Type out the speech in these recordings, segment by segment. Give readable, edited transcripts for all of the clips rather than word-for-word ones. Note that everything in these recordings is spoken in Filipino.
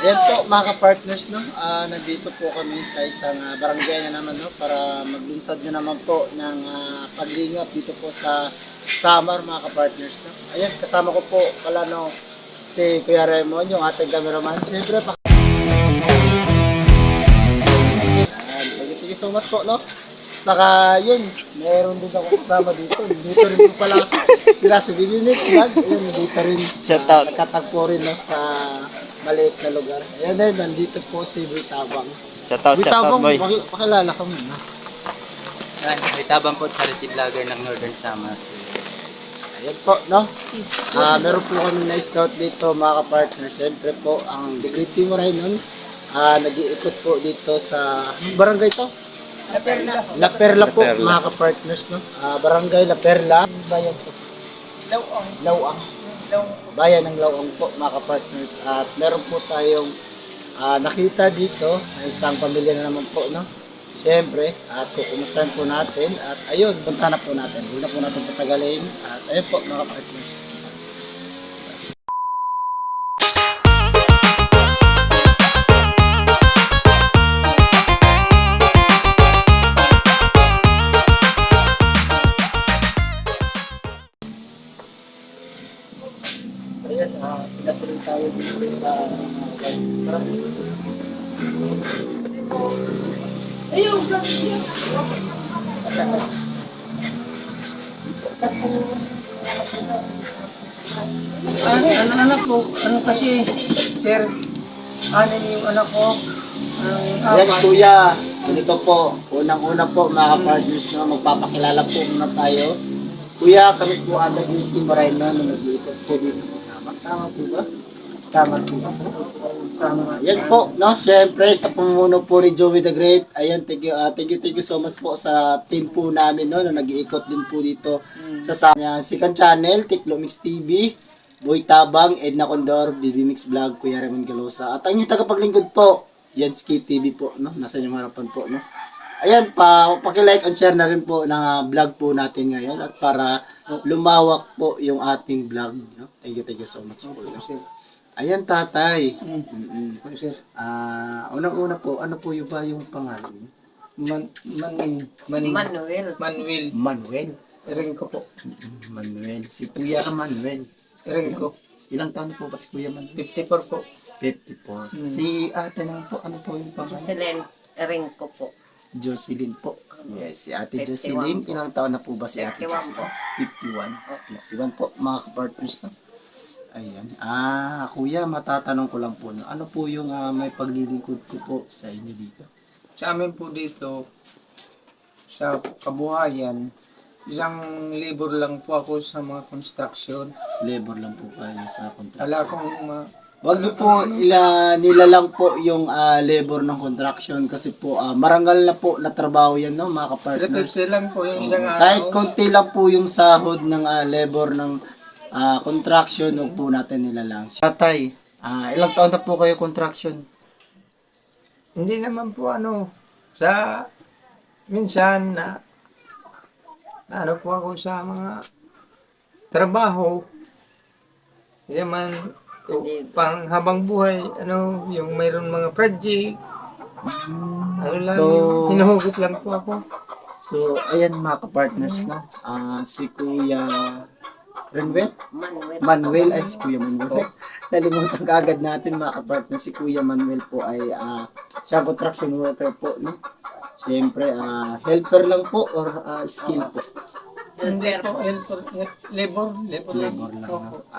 Ayan po mga ka-partners, no? Nandito po kami sa isang barangay na naman, no? Para maglunsad na naman po ng paglingap dito po sa Samar, mga ka-partners, no? Ayan, kasama ko po pala, no, si Kuya Raymond, yung ating cameraman. Siyempre, thank you so much po, no? Saka yun, meron din ako kasama dito. Dito rin po pala sila sa Bibimix Vlog. Ayun, dito rin. Nagkatagpo rin, no, sa maliit na lugar. Ayan din, nandito po si Boy Tabang. Boy Tabang, boy. pakilala ka muna. Boy Tabang po, charity vlogger ng Northern Samar. Ayan po, no? Meron po kami na-scout dito, mga ka-partner. Siyempre po, ang Degree Team rin nun. Nag-iikot po dito sa barangay to. La Perla po, mga ka-partners, no? Barangay La Perla. Bayan po. Lawang. Bayan ng Lawang po, mga ka-partners. At meron po tayong nakita dito na isang pamilya na naman po, no? Siyempre, at kukumustahan po natin. At ayun, punta na po natin. Huwag na po natin patagalin. At ayun po, mga ka-partners. Ayan, pinatuloy tayo dito sa Ano anak ko? Ano kasi, sir, ano yung anak ko? Yes, kuya. Ganito po. Unang-una po, mga partners, no, magpapakilala po muna tayo. Kuya, kami po ang nag-meeting maray na nag-iikot po dito. Tama po ba? Tama po. Tama. Yan po, no? Siyempre, sa pumuno po ni Joey the Great. Ayan, thank you so much po sa team po namin, no? Na nag-iikot din po dito sa Sikan Channel, Tiklo Mix TV, Boy Tabang, Edna Condor, BB Mix Vlog, Kuya Raymond Galosa. At ang inyong tagapaglingkod po, Yanski TV po, no? Nasa inyong harapan po, no? Ayan, paki-like and share na rin po ng vlog po natin ngayon at para lumawak po yung ating vlog, no? Thank you so much po. No? Ayan, tatay. Sir, Unang-una po, ano po yung ba yung pangalan niyo? Manuel. Manuel. Ring ko po. Manuel. Si Kuya Manuel. Ring ko. Ilang taon na po ba si Kuya Manuel? 54 po. 54. Si ate naman po, ano po yung pangalan? Jocelyn Ringko po. Jocelyn po. Yes, si ate 51 Jocelyn. po. Ilang taon na po ba si ate 51 Jocelyn? po. 51 po, mga kapartners na. Ayan. Kuya, matatanong ko lang po, no? Ano po yung may paglilingkod ko po sa inyo dito? Sa amin po dito, sa kabuhayan, isang libur lang po ako sa mga construction. Labor lang po kayo sa contract. Wala akong Wag niyo po nilalang po yung labor ng construction kasi po marangal na po na trabaho yan, no, mga kapartners. repeat lang po yung isang Kahit araw. konti lang po yung sahod ng labor ng construction, huwag po natin nilalang. Tatay, ilang taon na po kayo construction? Hindi naman po sa minsan na ano po ako sa mga trabaho. Hindi naman pang habang buhay, yung mayroon mga project. Ano lang, So- hinuhugot lang po ako. So, ayan mga kapartners, no? Si Kuya Renwet? Manuel, ay si Kuya Manuel. Nalimutan ka agad natin mga kapartners. Si Kuya Manuel po ay siya construction worker po, no? Siyempre, helper lang po or skill po? Hindi po, labor Labor lang. lang, Opo. no?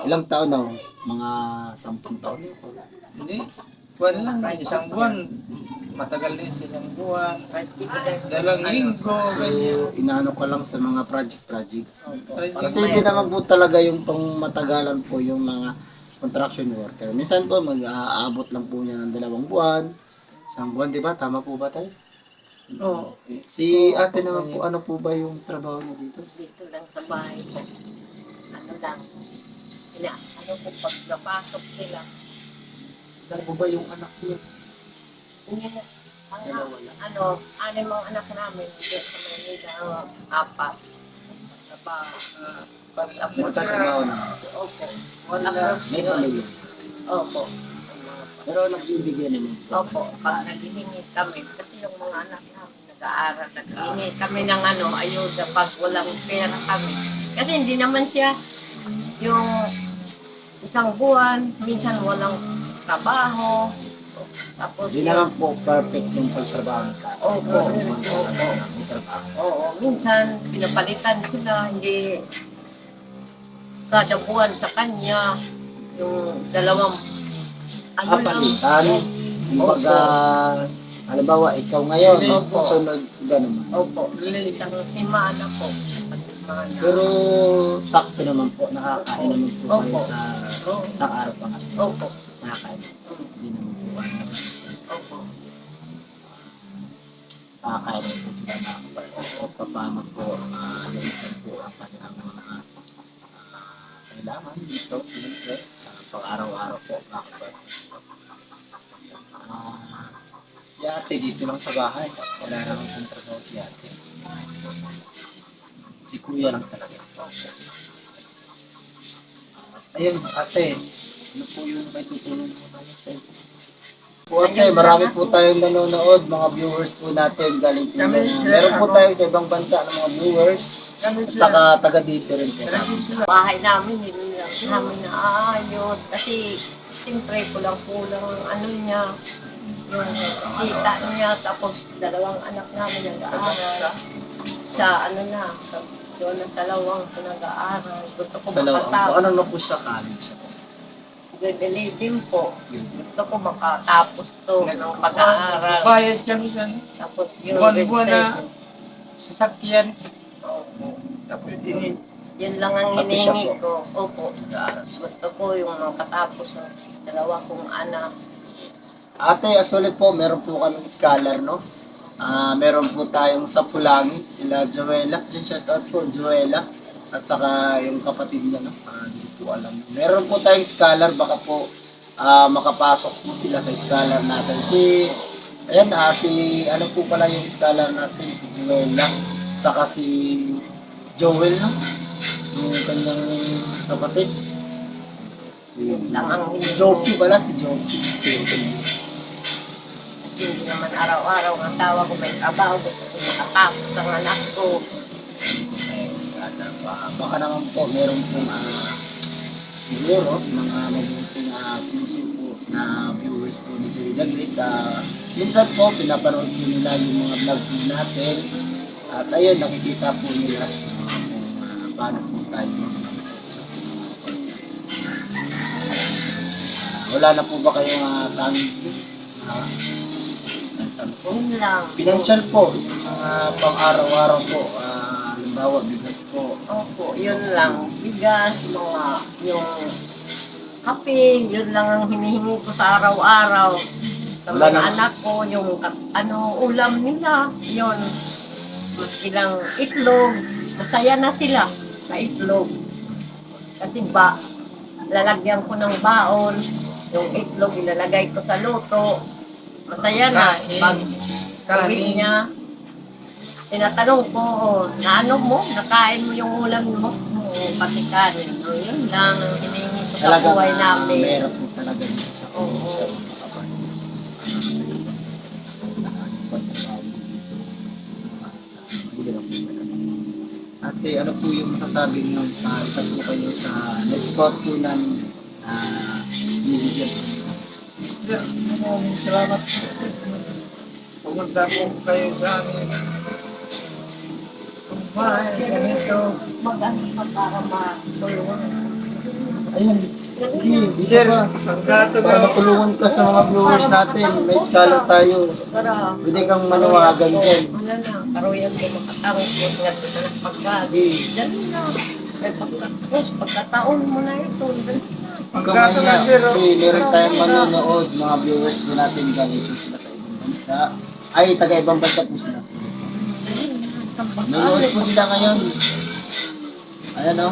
Ilang taon na? Mga 10 taon? Hindi, buwan lang, isang buwan. Matagal din sa isang buwan. Dalawang linggo, So, ganyan. inaano ko lang sa mga project. Project. Kasi hindi naman po talaga yung pang matagalan po yung mga construction worker. Minsan po mag-aabot lang po niya ng 2 buwan, 1 buwan, di ba? Tama po ba tayo? Oo. Si ate naman po, ano po ba yung trabaho niya dito? Dito lang sa bahay ko. Ano lang. Ano po pag napasok sila. Ano po ba yung anak niya? Hindi na. Anim ang anak namin. Dito sa Manila. 4. Pag-apos Magtatrabaho na. Opo. Wala. Apos May yun. pamilya. Opo. Pero nagbibigyan naman po. Opo, pag naghihingi kami, kasi yung mga anak namin nag-aaral, naghihingi kami ng ayuda pag walang pera kami. Kasi hindi naman siya yung isang buwan, minsan walang trabaho. Tapos Hindi naman po perfect yung pagtrabaho ka. Opo, opo. Oo, minsan pinapalitan sila, hindi kada buwan sa kanya, yung dalawang Palitan. Kumbaga, halimbawa, ikaw ngayon, Opo. sunod, gano'n. Opo, isang simana po. Simana. Pero, sakto naman po, nakakain naman po kayo Opo. sa isang araw pa kasi. Opo. Nakakain. Hindi naman po ano. Opo. Nakakain naman po sila na o paano po, limitan po ang kanilang mga kailangan dito, siyempre, pang araw-araw po, nakakain. Si ate dito lang sa bahay. Wala naman pong trabaho si ate. Si kuya lang talaga. Ayun, ate. Ano po yung may tutulong po natin? Po ate, marami po tayong nanonood, mga viewers po natin galing po meron po tayo sa ibang bansa ng mga viewers at saka taga dito rin po. Bahay namin, hindi lang namin naayos. Kasi, siyempre, kulang-kulang ang niya. Yung kita niya, tapos dalawang anak namin nag-aaral. Sa sa doon ang dalawang ko nag-aaral. Gusto ko Sa loob po, makatapos. ano na po siya college? Grade 11 po. Gusto ko makatapos to ng pag-aaral. Bayad kami dyan. Tapos yung Buwan-buwan na grade sasakyan. 7. Opo. Tapos din Yun lang ang Pati siya hinihingi ko. Opo. Gusto ko yung makatapos ng dalawa kong anak. Ate, actually po, meron po kaming scholar, no? Meron po tayong sa Pulangi, sila Joella. Yung shoutout po, Joella. At saka yung kapatid niya, no? Hindi po alam. Meron po tayong scholar, baka po makapasok po sila sa scholar natin. Ano po pala yung scholar natin, si Joella. Saka si Joel, no? Yung kanyang kapatid. Lang ang hinihingi. Jofi pala, si Jofi. Hindi naman araw-araw ang tawa ko may trabaho. Gusto ko makatapos ang anak ko. Baka naman po, meron pong siguro, mga mabuting puso po na viewers po ni Joey Daglit. Minsan po, pinapanood po nila yung mga vlog po natin. At ayun, nakikita po nila kung paano po tayo. Wala na po ba kayong tanging Yun lang. financial po, yung mga pang-araw-araw po, halimbawa bigas po. Opo, yun lang. Bigas, yung kape, yun lang ang hinihingi ko sa araw-araw. Sa Wala mga na- anak ko, yung ulam nila, yun. Maski lang itlog, masaya na sila sa itlog. Kasi lalagyan ko ng baon, yung itlog ilalagay ko sa luto. Masaya na. Pag gawin niya, tinatanong ko, naano mo? Nakain mo yung ulam mo? Oo, pati kanin. O, yun lang ang hinihingi ko sa Talagang buhay namin. meron po talaga dito sa Oo. Ate, ano po yung masasabi niyo sa isa po kayo sa na-scout po ng binigyan? maraming salamat. Pumunta po kayo sa amin. Bahay, ganito. Mag-ano pa para matulungan. Ayun, hindi Sir, ba? ang gato Para na matulungan ka sa mga viewers natin, may scholar tayo. Para, Pwede kang manawagan dyan. wala na, karuyan ko makatangos ko nga sa nagpagkali. Dali na. May pagkataon mo na ito. Dali na. Huwag kang mahiya, kasi meron tayong manonood, mga viewers po natin galing po sila sa ibang bansa. Ay, taga-ibang bansa po sila. Nanonood po sila ngayon. Ayan o.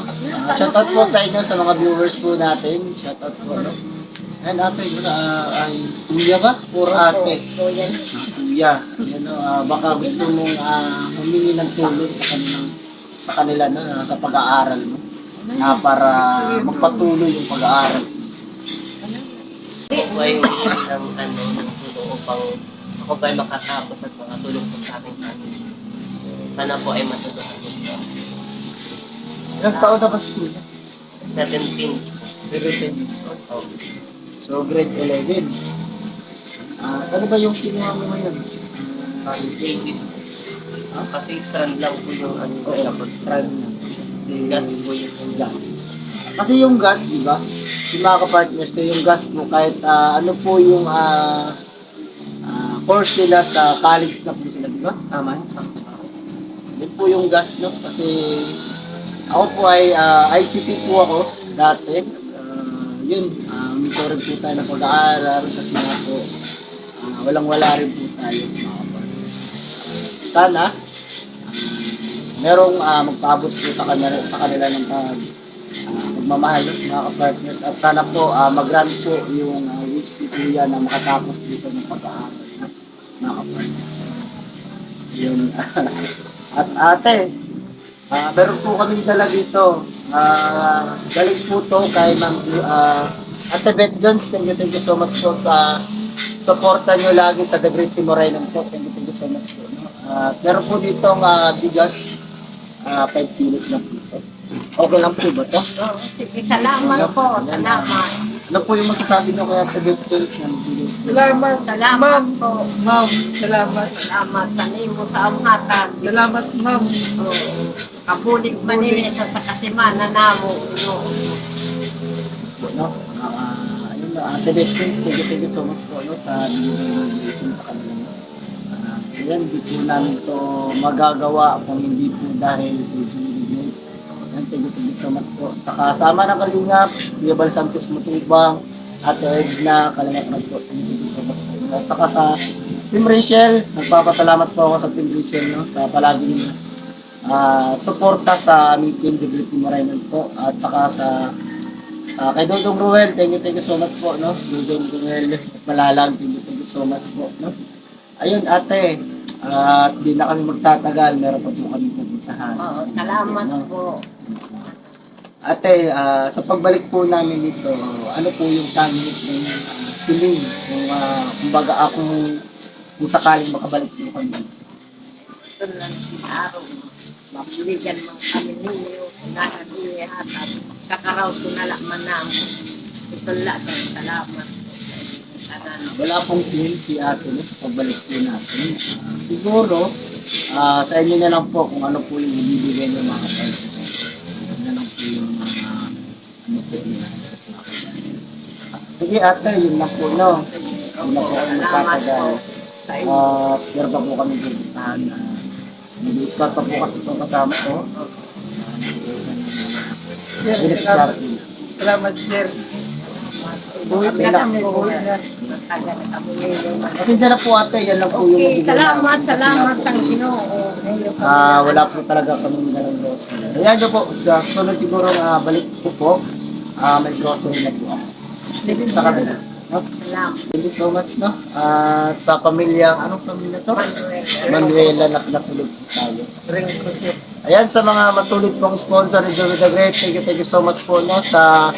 Shoutout po sa inyo sa mga viewers po natin. Shoutout po. No? Ayan ate, ay kuya ba? Or ate? So, yan. Kuya. Ayan o. Baka gusto mong humingi ng tulong sa kanila no, sa pag-aaral mo. Para magpatuloy yung pag-aaral. po ay humingi ng tulong upang ako po ay makatapos at makatulong po sa aking family. Sana po ay matulungan ko po. Ilang taon na ba si Kuya? 17. 17 years old. So, grade 11. Ano ba yung kinuha mo ngayon? David. Kasi strand lang po yung ano. Oo, tapos strand na. Gas po yung gas. Kasi yung gas, di ba? Yung mga kapartners na yung gas po, kahit ano po yung course nila sa college na po sila, di ba? Tama? Yun po yung gas, no? Kasi ako po ay ICT po ako dati. Yun, sorry po tayo na pag-aaral kasi nga po walang-wala rin po tayo mga kapartners. Sana merong magpaabot po sa kanila ng pagmamahal mga kapartners at sana po mag-grant po yung wish ni Kuya na makatapos dito ng pag-aaral mga kapartners. Yun. At ate, meron po kaming dala dito. Galing po to kay Ma'am Ate Beth Jones. Thank you so much po sa suporta nyo lagi sa The Great Timoray ng po. Thank you so much po. Meron po ditong bigas. 5 kilos na po ito. Okay lang po ba ito? Sige, salamat po. Salamat. Ano po yung masasabi nyo kaya Ate Beth Jones? Salamat. Salamat po. Ma'am, salamat. Salamat sa nimo sa amhatan. Salamat, ma'am. Kabulit manili sa kasimana namo. No? Ayun na, Ate Beth Jones, thank you so much po sa donation sa kanila. Ayan, di po namin to magagawa kung hindi po dahil po Julie. Ayan, thank you so much po. Sa kasama ng Kalingap, Kuya Bal Santos Mutubang, Ate Edna, Kalingap na po. Thank you so much po. At saka sa Team Rachel, nagpapasalamat po ako sa Team Rachel, no, sa palaging suporta sa aming team, Develop Moraynol po. At saka sa kay Dodong Ruel, thank you so much po, no? Dodong Ruel at Malalang, thank you so much po, no? Ayun ate, at di na kami magtatagal, meron pa po kami pupuntahan. Oo, salamat po. Ate, sa pagbalik po namin dito, ano po yung target ng piling? Kumbaga kung sakaling makabalik po kami. Ito lang si araw. Mabiligan mo kami ninyo. Nakakalihat. Kakaraw ko na lang man na. Ito lang. Salamat. Wala pong feel si ate no, sa pagbalik po natin. Siguro, sa inyo na lang po kung ano po yung ibibigay ng mga kapatid. Ano na lang po yung ano po yung sige ate, yun na po, no? Yun na po ang magtatagal. Pero pa po kami pupuntahan na mag-start pa po kasi itong kasama ko. Salamat, sir. Buhit na kami, buhit na. Kasi dyan na po ate, yan lang po yung Okay, mabigyan salamat, namin. salamat ang Ginoo. Wala po talaga kami ganang grocery. Ayan nyo po, sa sunod siguro balik ko po, may grocery na po ako. Sa kanila. No? Salamat. Thank you so much, no? At sa pamilyang, anong pamilya to? Manuela, nakatulog po tayo. Ayan, sa mga matulog pong sponsor ni Joey the Great, thank you so much po, no? Sa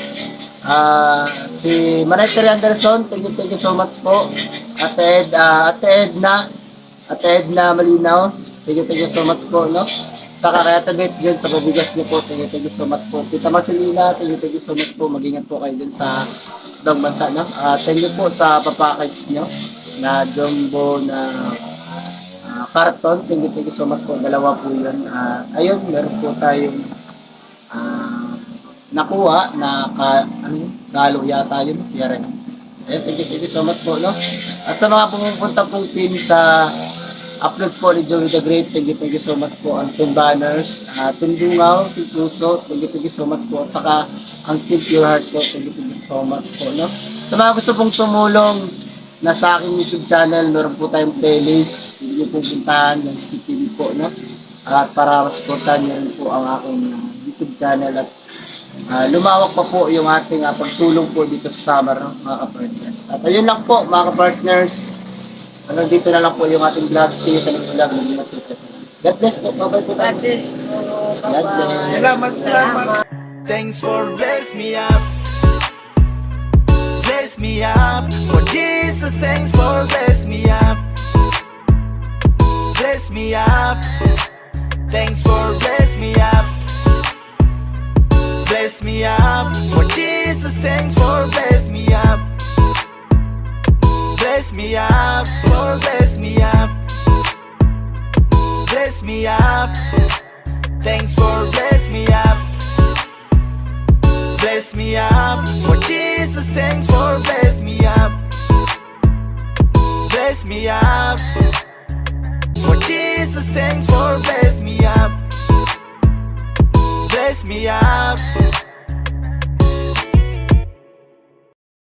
si Manay Terry Anderson, thank you so much po. Ate Edna Malinaw, thank you so much po, no? Saka kaya Tabet dyan sa pabigas niyo po, thank you so much po. Tita Marcelina, thank you so much po. Mag-ingat po kayo dyan sa ibang bansa, no? Thank you po sa papackage nyo na jumbo na karton. Thank you so much po. Dalawa po yun. Ayun, meron po tayong nakuha na galo yata yun. Ayan, thank you so much po, no? At sa mga pumupunta pong team sa upload po ni Joey the Great, thank you so much po. Ang team banners, team Dungaw, team Puso, thank you so much po. At saka ang team Pure Heart po, thank you so much po, no? Sa mga gusto pong tumulong na sa aking YouTube channel, meron po tayong playlist, hindi nyo po puntahan ng Skip TV po, no? At para supportan nyo rin po ang aking YouTube channel at lumawak pa po yung ating pagtulong po dito sa summer, no, mga ka-partners. At ayun lang po, mga ka-partners. Hanggang dito na lang po yung ating vlog. See you sa next vlog. God bless po. Bye-bye po tayo. God bless. Salamat, salamat. Thanks for bless me up. Bless bless me up. For Jesus, thanks for bless me up. Bless me up. Thanks for bless me up. Bless me up. For Jesus, thanks for bless me up. Bless me up. For bless me up. Bless me up. Thanks for bless me up. Bless me up. For Jesus, thanks for bless me up. Bless me up. For Jesus, thanks for bless me up. Bless me up.